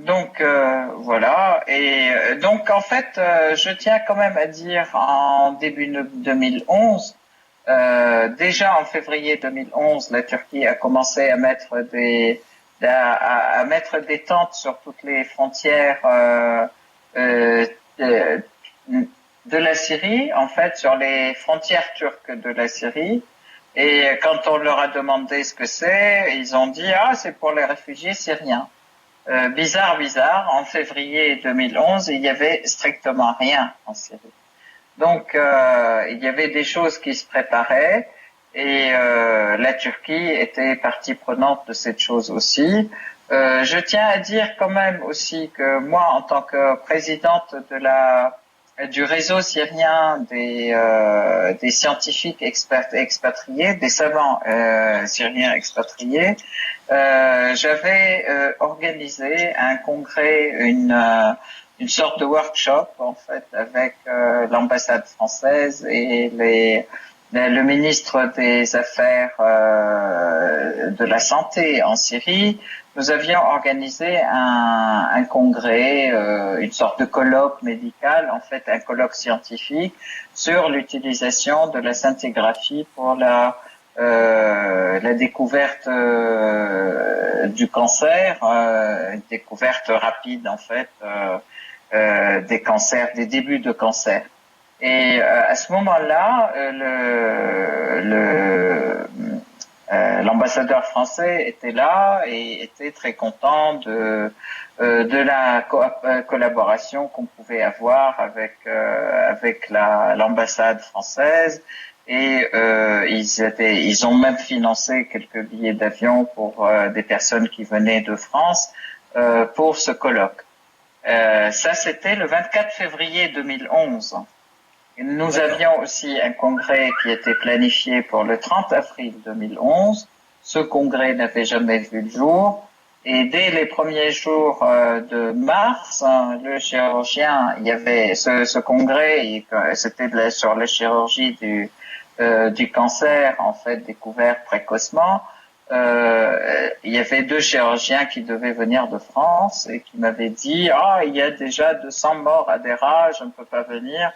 Voilà. Et donc en fait, je tiens quand même à dire en début 2011, déjà en février 2011, la Turquie a commencé à mettre à mettre des tentes sur toutes les frontières euh, de, de la Syrie, en fait, sur les frontières turques de la Syrie. Et quand on leur a demandé ce que c'est, ils ont dit ah c'est pour les réfugiés syriens. Bizarre, en février 2011, il y avait strictement rien en Syrie. Donc, il y avait des choses qui se préparaient et la Turquie était partie prenante de cette chose aussi. Je tiens à dire quand même aussi que moi, en tant que présidente du réseau syrien des scientifiques expatriés, des savants syriens expatriés, j'avais organisé un congrès, une sorte de workshop en fait avec l'ambassade française et le ministre des Affaires de la Santé en Syrie. Nous avions organisé un congrès, une sorte de colloque médical, en fait un colloque scientifique sur l'utilisation de la scintigraphie pour la découverte du cancer, une découverte rapide en fait des cancers, des débuts de cancer. Et à ce moment-là, l'ambassadeur français était là et était très content de la collaboration qu'on pouvait avoir avec l'ambassade française. Et ils ont même financé quelques billets d'avion pour des personnes qui venaient de France pour ce colloque. Ça, c'était le 24 février 2011. Nous avions aussi un congrès qui était planifié pour le 30 avril 2011. Ce congrès n'avait jamais vu le jour. Et dès les premiers jours de mars, le chirurgien, il y avait ce congrès, c'était sur la chirurgie du cancer, en fait, découvert précocement. Il y avait 2 chirurgiens qui devaient venir de France et qui m'avaient dit « Ah, il y a déjà 200 morts à Dera, je ne peux pas venir ».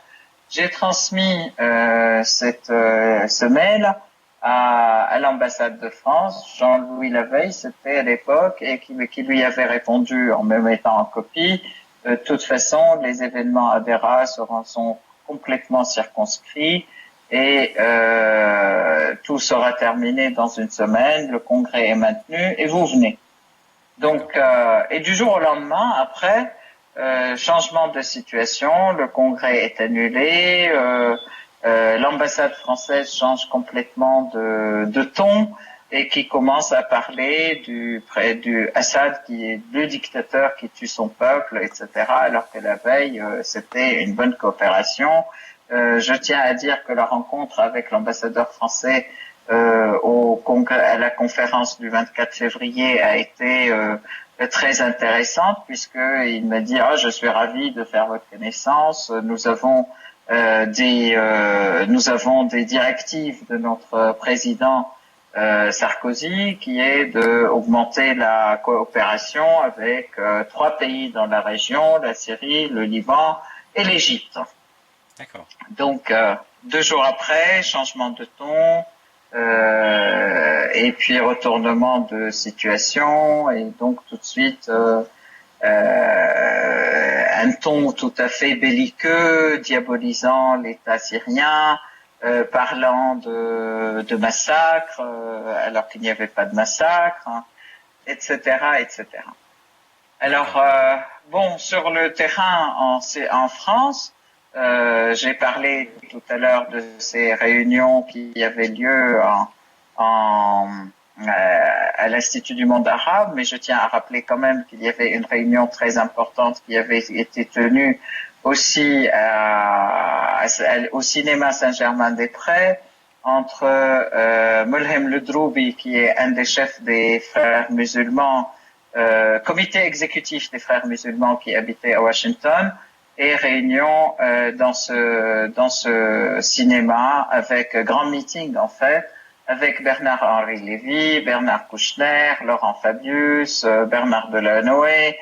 J'ai transmis ce mail à l'ambassade de France. Jean-Louis Laveille, c'était à l'époque, et qui lui avait répondu en me mettant en copie. De toute façon, les événements à Dera sont complètement circonscrits et tout sera terminé dans une semaine. Le congrès est maintenu et vous venez. Donc, et du jour au lendemain, après, changement de situation, le congrès est annulé, l'ambassade française change complètement de ton et qui commence à parler du Assad qui est le dictateur qui tue son peuple, etc. Alors que la veille, c'était une bonne coopération. Je tiens à dire que la rencontre avec l'ambassadeur français à la conférence du 24 février a été très intéressante puisqu'il m'a dit je suis ravi de faire votre connaissance. Nous avons des directives de notre président Sarkozy qui est de augmenter la coopération avec 3 pays dans la région, la Syrie, le Liban et l'Égypte. D'accord. Donc 2 jours après, changement de ton. Et puis retournement de situation et donc tout de suite un ton tout à fait belliqueux, diabolisant l'État syrien, parlant de massacre alors qu'il n'y avait pas de massacre, etc., etc. Alors sur le terrain en France. J'ai parlé tout à l'heure de ces réunions qui avaient lieu à l'Institut du monde arabe, mais je tiens à rappeler quand même qu'il y avait une réunion très importante qui avait été tenue aussi au cinéma Saint-Germain-des-Prés entre Mulhem Ledroubi, qui est un des chefs des frères musulmans, comité exécutif des frères musulmans qui habitait à Washington, et réunion dans ce cinéma avec grand meeting en fait avec Bernard-Henri Lévy, Bernard Kouchner, Laurent Fabius, Bernard Delanoë,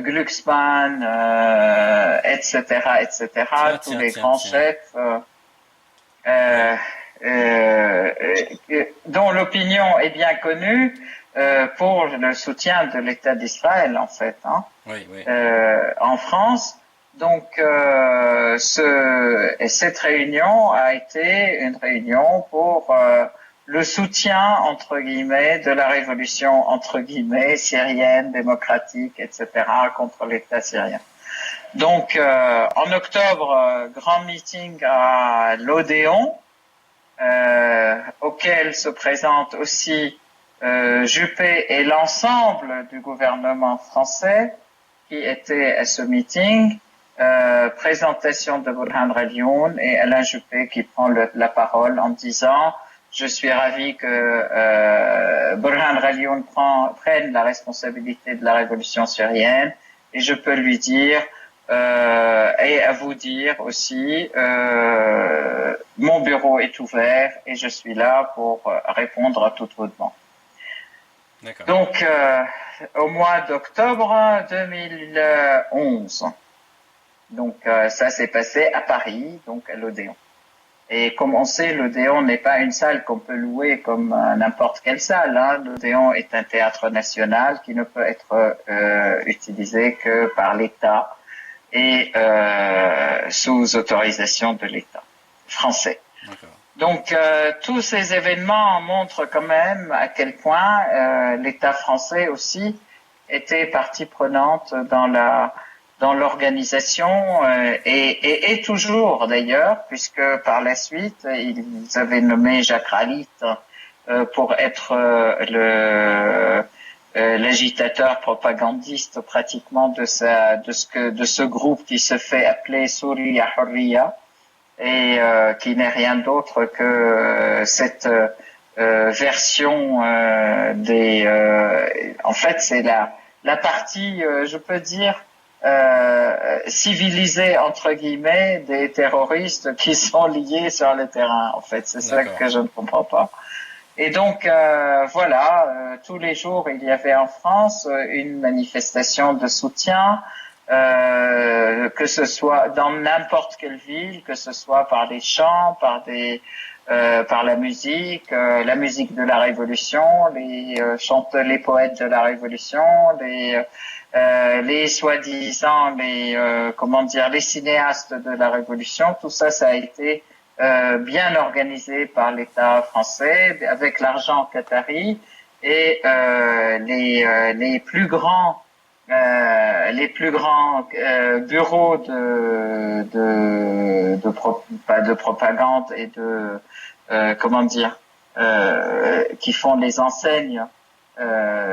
Glucksmann, etc., etc., tous les grands chefs euh, dont l'opinion est bien connue pour le soutien de l'État d'Israël, en fait, hein, Oui, oui. en France. Donc, cette réunion a été une réunion pour le soutien, entre guillemets, de la révolution, entre guillemets, syrienne, démocratique, etc., contre l'État syrien. Donc, en octobre, grand meeting à l'Odéon, auquel se présente aussi Juppé et l'ensemble du gouvernement français qui était à ce meeting. Présentation de Burhan Ralioun et Alain Juppé qui prend la parole en disant je suis ravi que Burhan Ralioun prenne la responsabilité de la révolution syrienne et je peux lui dire et à vous dire aussi mon bureau est ouvert et je suis là pour répondre à toutes vos demandes. Donc au mois d'octobre 2011. Donc ça s'est passé à Paris, donc à l'Odéon. Et comme on sait, l'Odéon n'est pas une salle qu'on peut louer comme n'importe quelle salle. Hein. L'Odéon est un théâtre national qui ne peut être utilisé que par l'État et sous autorisation de l'État français. Donc tous ces événements montrent quand même à quel point l'État français aussi était partie prenante dans l'organisation et toujours d'ailleurs, puisque par la suite, ils avaient nommé Jacques Ralit pour être l'agitateur propagandiste pratiquement de ce groupe qui se fait appeler Souria Hurriya et qui n'est rien d'autre que cette version en fait, c'est la partie, je peux dire, civilisés entre guillemets des terroristes qui sont liés sur le terrain. En fait, c'est ça que je ne comprends pas. Et donc voilà, tous les jours il y avait en France une manifestation de soutien, que ce soit dans n'importe quelle ville, que ce soit par les chants, par la musique de la Révolution, les poètes de la Révolution, les soi-disant les cinéastes de la Révolution, tout ça, ça a été bien organisé par l'État français avec l'argent qatari et les plus grands bureaux pas de propagande et de qui font les enseignes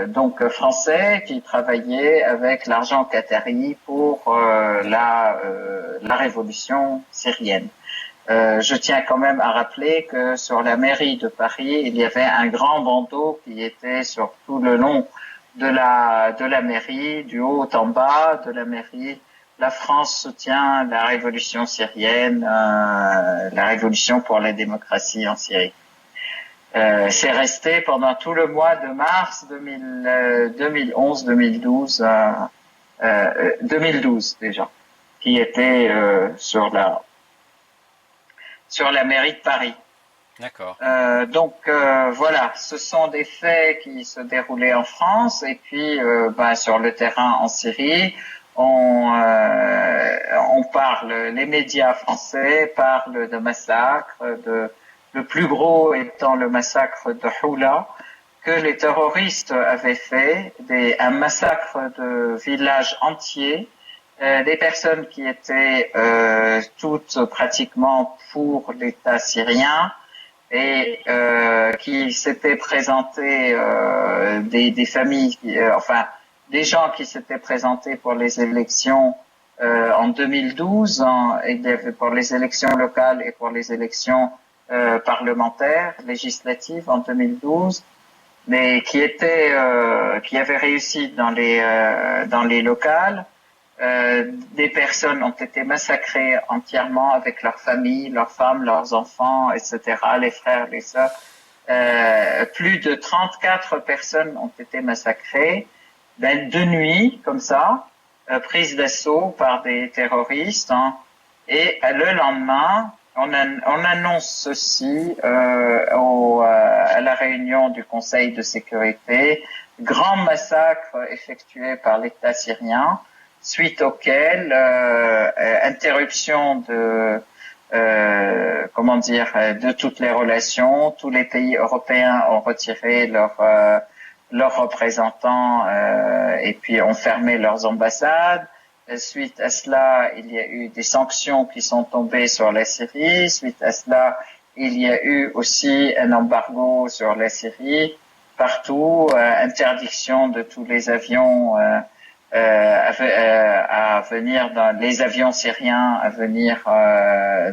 donc français qui travaillaient avec l'argent qatari pour la révolution syrienne. Je tiens quand même à rappeler que sur la mairie de Paris, il y avait un grand bandeau qui était sur tout le long de la mairie, du haut en bas de la mairie. La France soutient la révolution syrienne, la révolution pour la démocratie en Syrie. C'est resté pendant tout le mois de mars 2011-2012, 2012 déjà, qui était sur la mairie de Paris. D'accord. Donc voilà, ce sont des faits qui se déroulaient en France et puis sur le terrain en Syrie, on parle, les médias français parlent de massacres, le plus gros étant le massacre de Houla, que les terroristes avaient fait, un massacre de villages entiers, des personnes qui étaient toutes pratiquement pour l'État syrien et qui s'étaient présentées, des familles, des gens qui s'étaient présentés pour les élections en 2012, pour les élections locales et pour les élections parlementaires, législatives en 2012, mais qui avaient réussi dans les locales, Des personnes ont été massacrées entièrement avec leurs familles, leurs femmes, leurs enfants, etc., les frères, les sœurs. Plus de 34 personnes ont été massacrées de nuit, comme ça, prises d'assaut par des terroristes. Hein. Et le lendemain, on annonce ceci à la réunion du Conseil de sécurité, grand massacre effectué par l'État syrien, suite auquel interruption de de toutes les relations. Tous les pays européens ont retiré leurs représentants et puis ont fermé leurs ambassades. Suite à cela, il y a eu des sanctions qui sont tombées sur la Syrie. Suite à cela, il y a eu aussi un embargo sur la Syrie. Partout, interdiction de tous les avions à venir les avions syriens à venir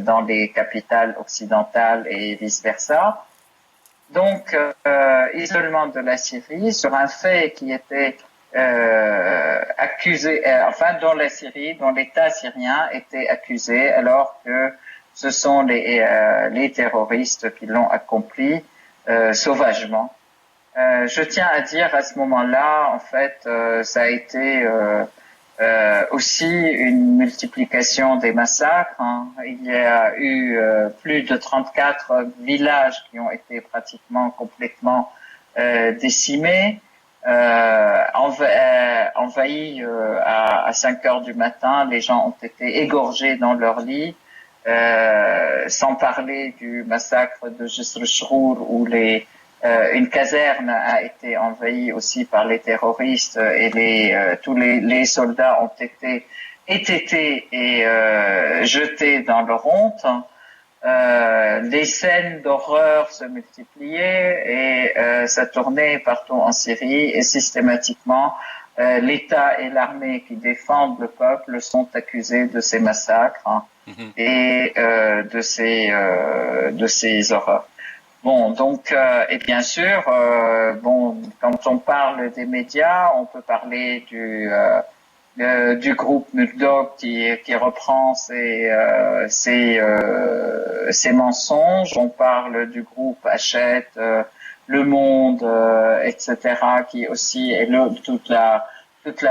dans les capitales occidentales et vice versa. Donc, isolement de la Syrie sur un fait qui était accusé, dont la Syrie, dont l'État syrien était accusé, alors que ce sont les terroristes qui l'ont accompli sauvagement. Je tiens à dire à ce moment-là, en fait, ça a été aussi une multiplication des massacres. Hein. Il y a eu plus de 34 villages qui ont été pratiquement complètement décimés, envahis à 5 heures du matin. Les gens ont été égorgés dans leur lit, sans parler du massacre de Jisr al-Shrour où une caserne a été envahie aussi par les terroristes et tous les soldats ont été étêtés et jetés dans leur honte. Les scènes d'horreur se multipliaient et ça tournait partout en Syrie et systématiquement l'État et l'armée qui défendent le peuple sont accusés de ces massacres et de ces horreurs. Bon, donc, et bien sûr, quand on parle des médias, on peut parler du groupe Murdoch qui reprend ses mensonges. On parle du groupe Hachette, Le Monde, etc., qui aussi est toute la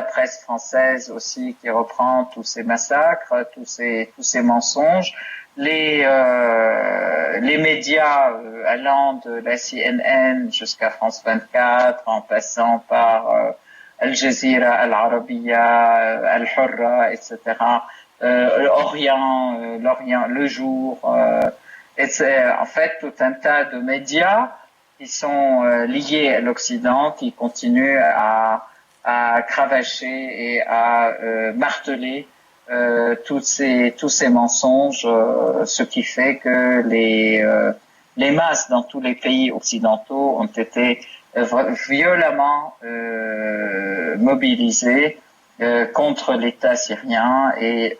presse française aussi qui reprend tous ces massacres, tous ces mensonges. Les médias allant de la CNN jusqu'à France 24, en passant par Al Jazeera, Al Arabiya, Al Hurra, etc. L'Orient, Le Jour, en fait tout un tas de médias qui sont liés à l'Occident, qui continuent à cravacher et à marteler tous ces mensonges, ce qui fait que les masses dans tous les pays occidentaux ont été violemment mobilisées contre l'État syrien et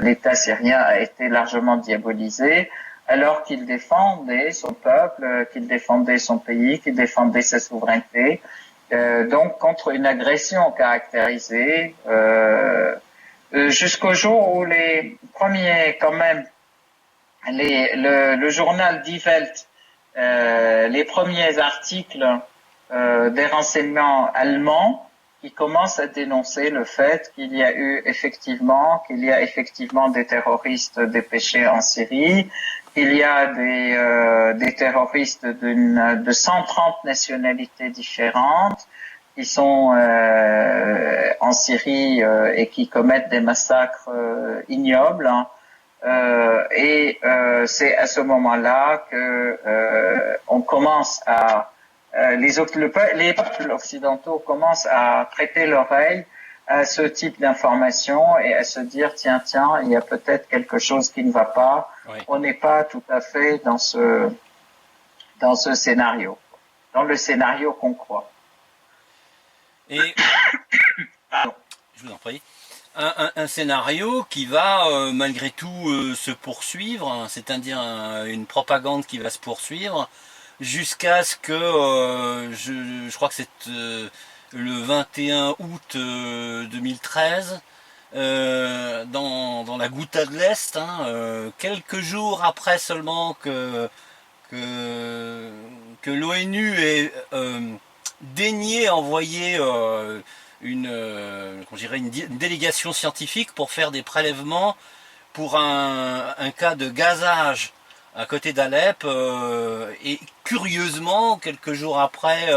l'État syrien a été largement diabolisé alors qu'il défendait son peuple, qu'il défendait son pays, qu'il défendait sa souveraineté, donc contre une agression caractérisée jusqu'au jour où les premiers, quand même, le journal Die Welt, les premiers articles des renseignements allemands qui commencent à dénoncer le fait qu'il y a effectivement des terroristes dépêchés en Syrie, qu'il y a des terroristes de 130 nationalités différentes, qui sont en Syrie et qui commettent des massacres ignobles. Hein. C'est à ce moment-là que on commence les peuples occidentaux commencent à prêter l'oreille à ce type d'informations et à se dire tiens, il y a peut-être quelque chose qui ne va pas. Oui. On n'est pas tout à fait dans ce scénario, dans le scénario qu'on croit. Et je vous en prie. Un scénario qui va malgré tout se poursuivre, hein, c'est-à-dire une propagande qui va se poursuivre jusqu'à ce que je crois que c'est le 21 août 2013, dans la Ghouta de l'Est, hein, quelques jours après seulement que, que l'ONU ait daigné envoyer comment je dirais, une délégation scientifique pour faire des prélèvements pour un cas de gazage à côté d'Alep. Et curieusement, quelques jours après,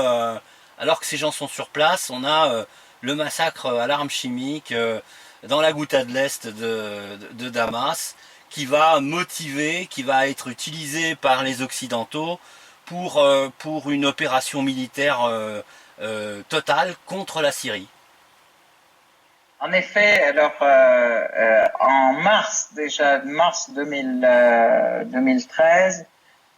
alors que ces gens sont sur place, on a le massacre à l'arme chimique dans la Ghouta de l'Est de Damas, qui va motiver, qui va être utilisé par les Occidentaux pour une opération militaire totale contre la Syrie. En effet, alors en mars 2013,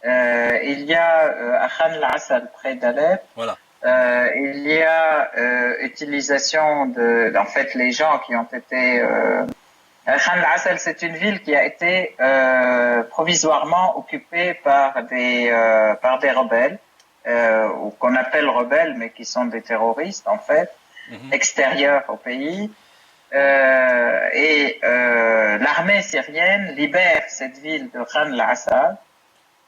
il y a à Khan al-Assal près d'Alep, voilà. Il y a utilisation en fait, les gens qui ont été Khan al-Assal, c'est une ville qui a été provisoirement occupée par des rebelles, ou qu'on appelle rebelles, mais qui sont des terroristes en fait, extérieurs au pays. L'armée syrienne libère cette ville de Khan al-Assal.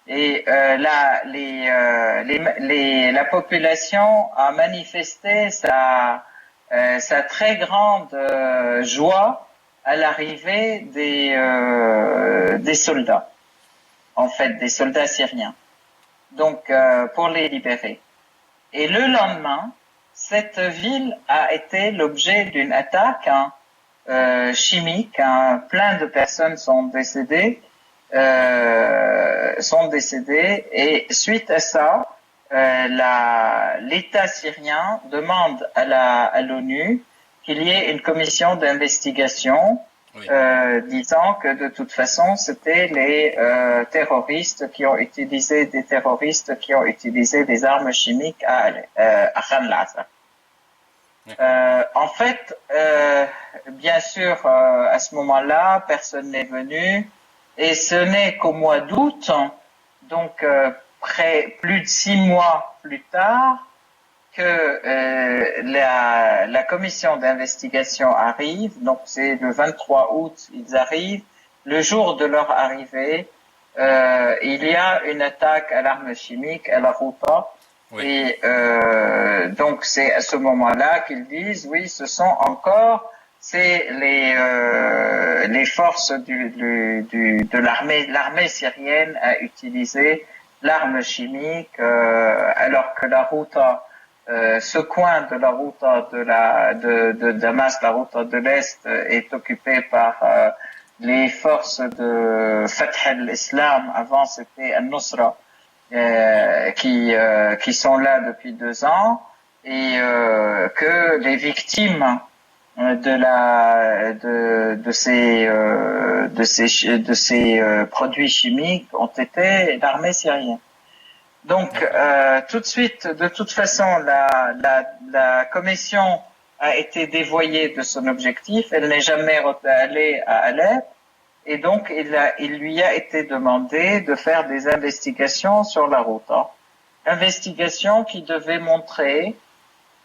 Et la population a manifesté sa très grande joie à l'arrivée des soldats, en fait des soldats syriens, donc pour les libérer. Et le lendemain, cette ville a été l'objet d'une attaque chimique, plein de personnes sont décédées. Et suite à ça, l'État syrien demande à l'ONU qu'il y ait une commission d'investigation, oui, disant que de toute façon c'était les terroristes qui ont utilisé des armes chimiques à Khan al-Assal. En fait, bien sûr, à ce moment-là, personne n'est venu. Et ce n'est qu'au mois d'août, donc plus de 6 mois plus tard, que la commission d'investigation arrive. Donc c'est le 23 août, ils arrivent. Le jour de leur arrivée, il y a une attaque à l'arme chimique à la Ghouta. Oui. Et donc c'est à ce moment-là qu'ils disent, oui, ce sont encore... c'est les forces de l'armée syrienne a utilisé l'arme chimique, alors que la Ghouta, ce coin de la Ghouta de Damas, la Ghouta de l'Est, est occupé par les forces de Fath al-Islam. Avant c'était al-Nusra, qui sont là depuis 2 ans, et que les victimes de ces produits chimiques ont été l'armée syrienne. Donc tout de suite, de toute façon, la commission a été dévoyée de son objectif. Elle n'est jamais allée à Alep, et donc il lui a été demandé de faire des investigations sur la route. Investigations qui devaient montrer.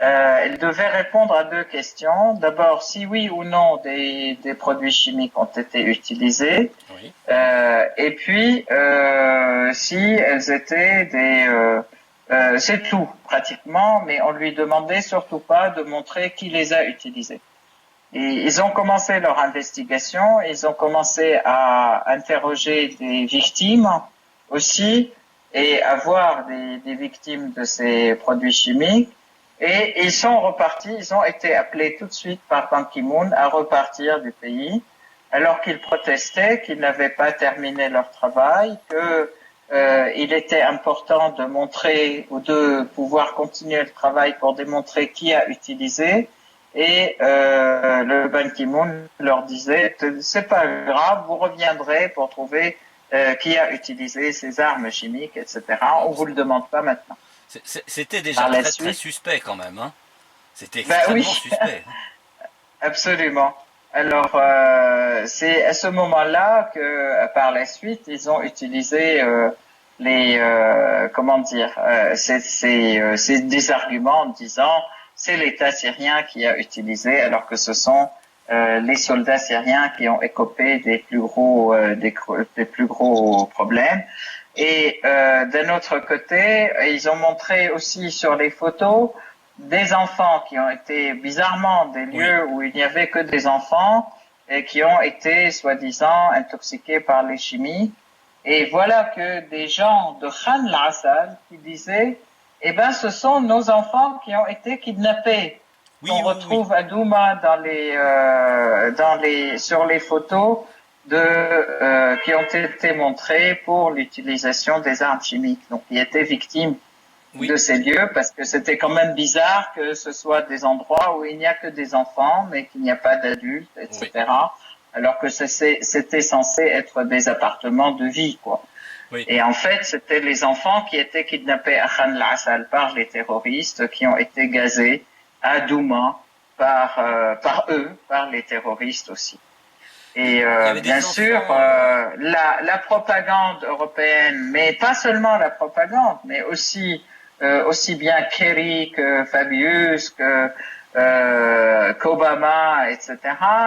Elle devait répondre à 2 questions. D'abord, si oui ou non des produits chimiques ont été utilisés. Oui. Et puis, si elles étaient c'est tout, pratiquement, mais on lui demandait surtout pas de montrer qui les a utilisés. Et ils ont commencé leur investigation, ils ont commencé à interroger des victimes aussi, et à voir des victimes de ces produits chimiques. Et ils sont repartis, ils ont été appelés tout de suite par Ban Ki-moon à repartir du pays, alors qu'ils protestaient, qu'ils n'avaient pas terminé leur travail, il était important de montrer ou de pouvoir continuer le travail pour démontrer qui a utilisé. Et le Ban Ki-moon leur disait, c'est pas grave, vous reviendrez pour trouver qui a utilisé ces armes chimiques, etc. On vous le demande pas maintenant. C'était déjà très suspect quand même, hein. C'était extrêmement suspect. Absolument. Alors, c'est à ce moment-là que, par la suite, ils ont utilisé c'est des arguments en disant c'est l'État syrien qui a utilisé, alors que ce sont les soldats syriens qui ont écopé des plus gros des plus gros problèmes. Et d'un autre côté, ils ont montré aussi sur les photos des enfants qui ont été bizarrement des lieux où il n'y avait que des enfants et qui ont été soi-disant intoxiqués par les chimies. Et voilà que des gens de Khan al-Assal qui disaient eh ben ce sont nos enfants qui ont été kidnappés. On retrouve à Douma sur les photos qui ont été montrées pour l'utilisation des armes chimiques. Donc, ils étaient victimes de ces lieux parce que c'était quand même bizarre que ce soit des endroits où il n'y a que des enfants mais qu'il n'y a pas d'adultes, etc. Alors que c'était censé être des appartements de vie, quoi. Et en fait, c'était les enfants qui étaient kidnappés à Khan al-Assal par les terroristes qui ont été gazés à Douma par les terroristes aussi. Et bien sûr, la propagande européenne, mais pas seulement la propagande, mais aussi bien Kerry que Fabius qu'Obama, etc.,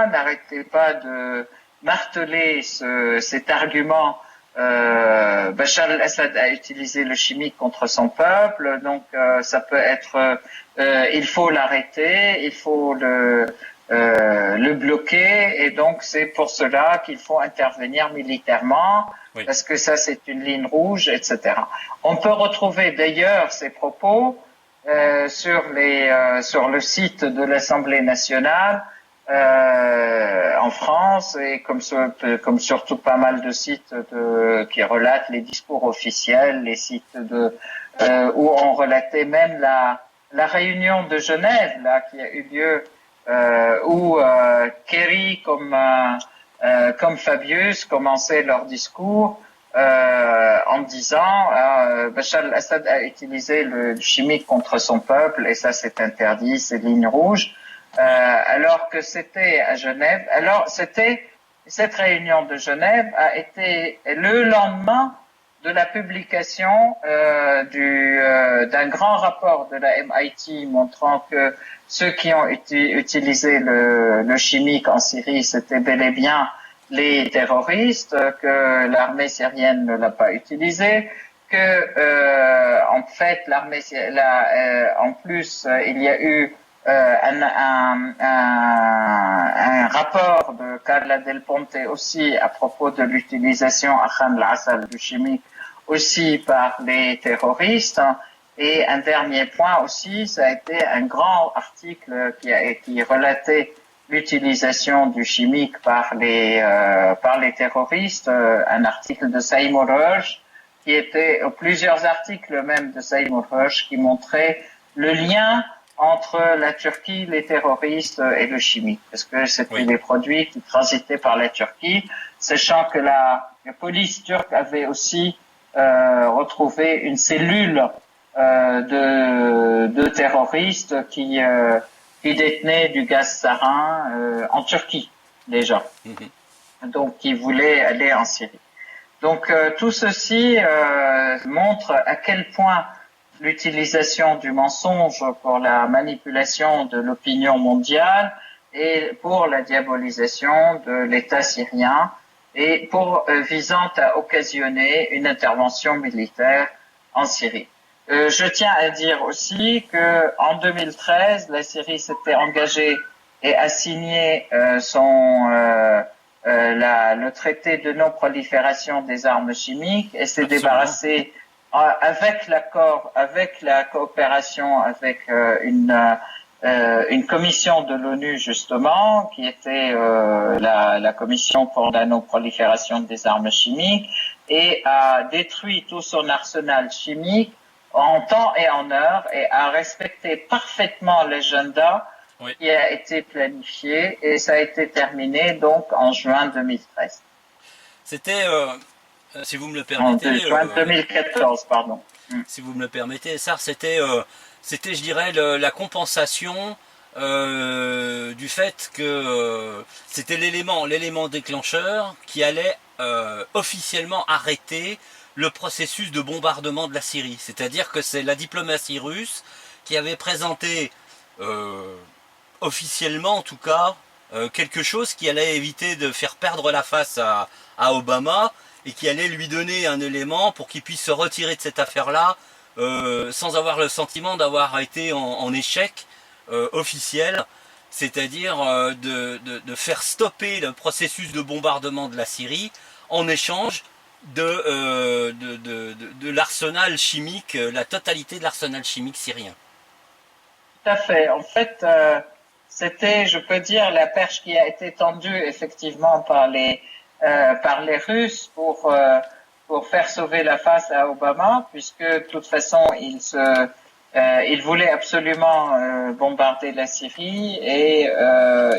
n'arrêtaient pas de marteler cet argument. Bachar al-Assad a utilisé le chimique contre son peuple, donc ça peut être, il faut l'arrêter, il faut le bloquer, et donc c'est pour cela qu'il faut intervenir militairement, parce que ça c'est une ligne rouge, etc. On peut retrouver d'ailleurs ces propos sur le site de l'Assemblée nationale en France, et comme surtout pas mal de sites qui relatent les discours officiels, les sites où on relatait même la réunion de Genève là qui a eu lieu, où Kerry comme Fabius commençaient leur discours en disant Bachar al-Assad a utilisé le chimique contre son peuple et ça c'est interdit, c'est ligne rouge. Alors que c'était à Genève. Alors cette réunion de Genève a été le lendemain de la publication d'un grand rapport de la MIT montrant que ceux qui ont utilisé le chimique en Syrie, c'était bel et bien les terroristes, que l'armée syrienne ne l'a pas utilisé, que en fait en plus il y a eu un rapport de Carla Del Ponte aussi à propos de l'utilisation à Khan al-Assal du chimique aussi par les terroristes. Et un dernier point aussi, ça a été un grand article qui relatait l'utilisation du chimique par les terroristes, un article de Seymour Hersh qui était plusieurs articles même de Seymour Hersh qui montraient le lien entre la Turquie, les terroristes et le chimique, parce que c'était des produits qui transitaient par la Turquie, sachant que la police turque avait aussi retrouvé une cellule de terroristes qui détenaient du gaz sarin en Turquie déjà, donc qui voulaient aller en Syrie. Donc tout ceci montre à quel point l'utilisation du mensonge pour la manipulation de l'opinion mondiale et pour la diabolisation de l'État syrien et visant à occasionner une intervention militaire en Syrie. Je tiens à dire aussi que en 2013, la Syrie s'était engagée et a signé le traité de non-prolifération des armes chimiques et s'est débarrassée avec la coopération avec une commission de l'ONU justement, qui était la commission pour la non-prolifération des armes chimiques, et a détruit tout son arsenal chimique en temps et en heure et a respecté parfaitement l'agenda qui a été planifié, et ça a été terminé donc en juin 2013. C'était si vous me le permettez. Juin 2014, pardon. Si vous me le permettez, ça c'était, je dirais, la compensation du fait que c'était l'élément déclencheur qui allait officiellement arrêter le processus de bombardement de la Syrie. C'est-à-dire que c'est la diplomatie russe qui avait présenté officiellement, en tout cas, quelque chose qui allait éviter de faire perdre la face à Obama et qui allait lui donner un élément pour qu'il puisse se retirer de cette affaire-là sans avoir le sentiment d'avoir été en échec officiel, c'est-à-dire de faire stopper le processus de bombardement de la Syrie en échange de l'arsenal chimique, la totalité de l'arsenal chimique syrien. Tout à fait. En fait, c'était, je peux dire, la perche qui a été tendue effectivement par les Russes pour faire sauver la face à Obama, puisque de toute façon, il voulait absolument bombarder la Syrie et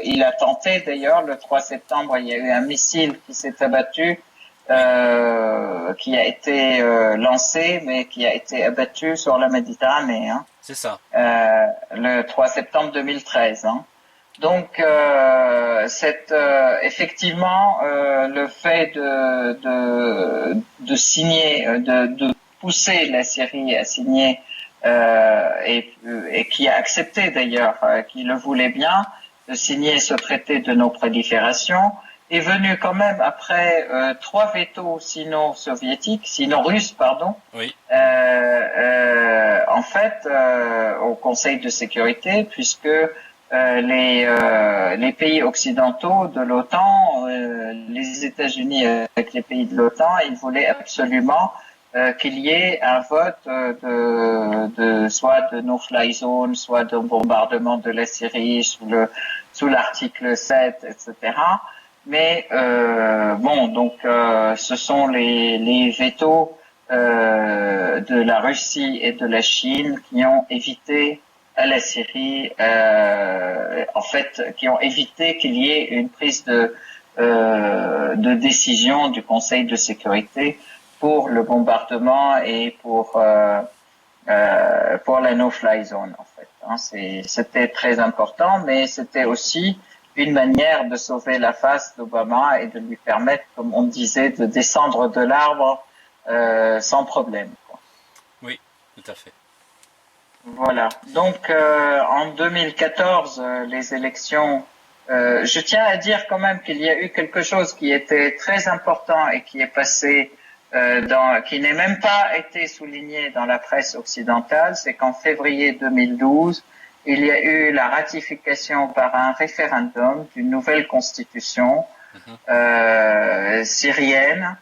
il a tenté d'ailleurs le 3 septembre, il y a eu un missile qui s'est abattu, qui a été lancé, mais qui a été abattu sur la Méditerranée. Hein. C'est ça. Le 3 septembre 2013. Hein. Donc, effectivement, le fait de signer, de pousser la Syrie à signer, et qui a accepté d'ailleurs, qui le voulait bien, de signer ce traité de non-prolifération, est venu quand même après 3 vétos sinon russes, pardon. Oui. En fait, au Conseil de sécurité, puisque les pays occidentaux de l'OTAN, les États-Unis avec les pays de l'OTAN, ils voulaient absolument qu'il y ait un vote soit de no-fly zone, soit de bombardement de la Syrie sous l'article 7, etc. Mais bon, donc ce sont les vétos de la Russie et de la Chine qui ont évité à la Syrie, en fait, qui ont évité qu'il y ait une prise de décision du Conseil de sécurité pour le bombardement et pour la no-fly zone, en fait. Hein, c'était très important, mais c'était aussi une manière de sauver la face d'Obama et de lui permettre, comme on disait, de descendre de l'arbre sans problème. Quoi. Oui, tout à fait. Voilà. Donc, en 2014, les élections, je tiens à dire quand même qu'il y a eu quelque chose qui était très important et qui est passé qui n'est même pas été souligné dans la presse occidentale, c'est qu'en février 2012, il y a eu la ratification par un référendum d'une nouvelle constitution syrienne,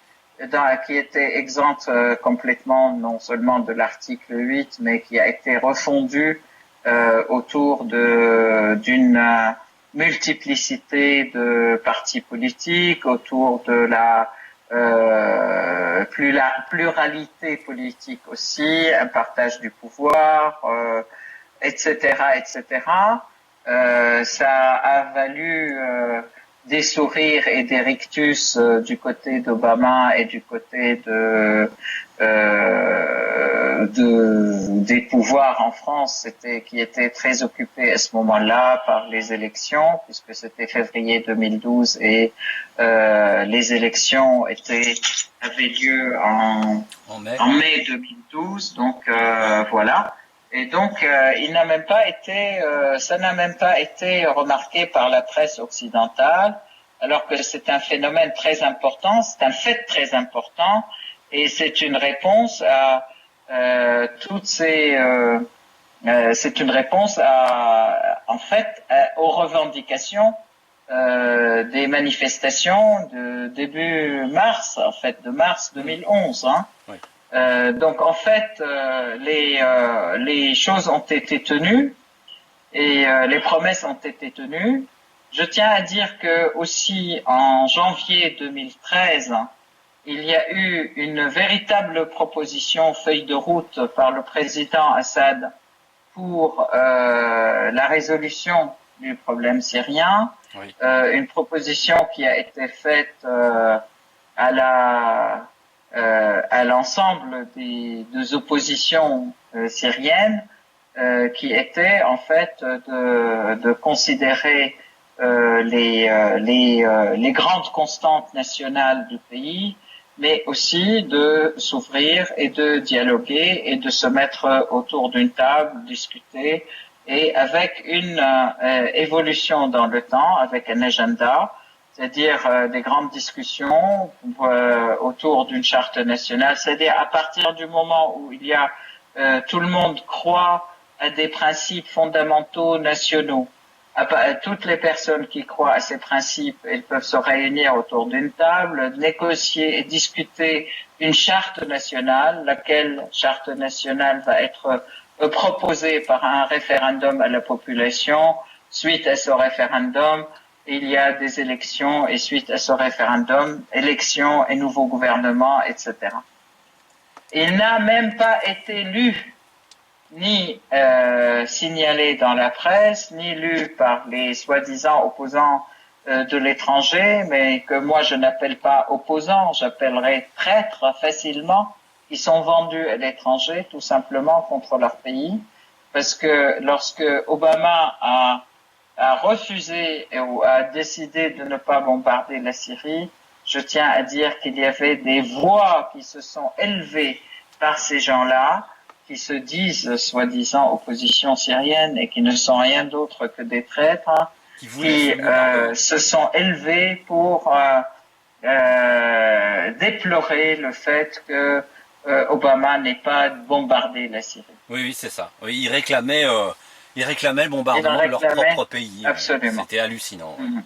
qui était exempte complètement non seulement de l'article 8, mais qui a été refondue autour d'une multiplicité de partis politiques, autour de la pluralité politique aussi, un partage du pouvoir, etc., etc. Ça a valu des sourires et des rictus du côté d'Obama et du côté des pouvoirs en France, qui étaient très occupés à ce moment-là par les élections, puisque c'était février 2012 et les élections avaient lieu en mai 2012, donc voilà. Et donc, ça n'a même pas été remarqué par la presse occidentale, alors que c'est un phénomène très important, c'est un fait très important, et c'est une réponse à aux revendications des manifestations de début mars, en fait, de mars 2011. Hein. Oui. Donc en fait, les choses ont été tenues et les promesses ont été tenues. Je tiens à dire que aussi en janvier 2013, il y a eu une véritable proposition feuille de route par le président Assad pour la résolution du problème syrien. Oui. Une proposition qui a été faite à l'ensemble des oppositions syriennes, qui était en fait de considérer les grandes constantes nationales du pays, mais aussi de s'ouvrir et de dialoguer et de se mettre autour d'une table, discuter et avec une évolution dans le temps, avec un agenda, c'est-à-dire des grandes discussions autour d'une charte nationale, c'est-à-dire à partir du moment où il y a tout le monde croit à des principes fondamentaux nationaux. Toutes les personnes qui croient à ces principes, elles peuvent se réunir autour d'une table, négocier et discuter une charte nationale, laquelle charte nationale va être proposée par un référendum à la population. Suite à ce référendum, il y a des élections et suite à ce référendum, élections et nouveau gouvernement, etc. Il n'a même pas été lu ni signalé dans la presse, ni lu par les soi-disant opposants de l'étranger, mais que moi je n'appelle pas opposants, j'appellerais traîtres facilement, qui sont vendus à l'étranger tout simplement contre leur pays, parce que lorsque Obama a refusé ou a décidé de ne pas bombarder la Syrie, je tiens à dire qu'il y avait des voix qui se sont élevées par ces gens-là, qui se disent soi-disant opposition syrienne et qui ne sont rien d'autre que des traîtres, qui se sont élevés pour déplorer le fait que Obama n'ait pas bombardé la Syrie. Oui, oui, c'est ça. Oui, ils réclamaient le bombardement de leur propre pays. Absolument. C'était hallucinant. Mm-hmm.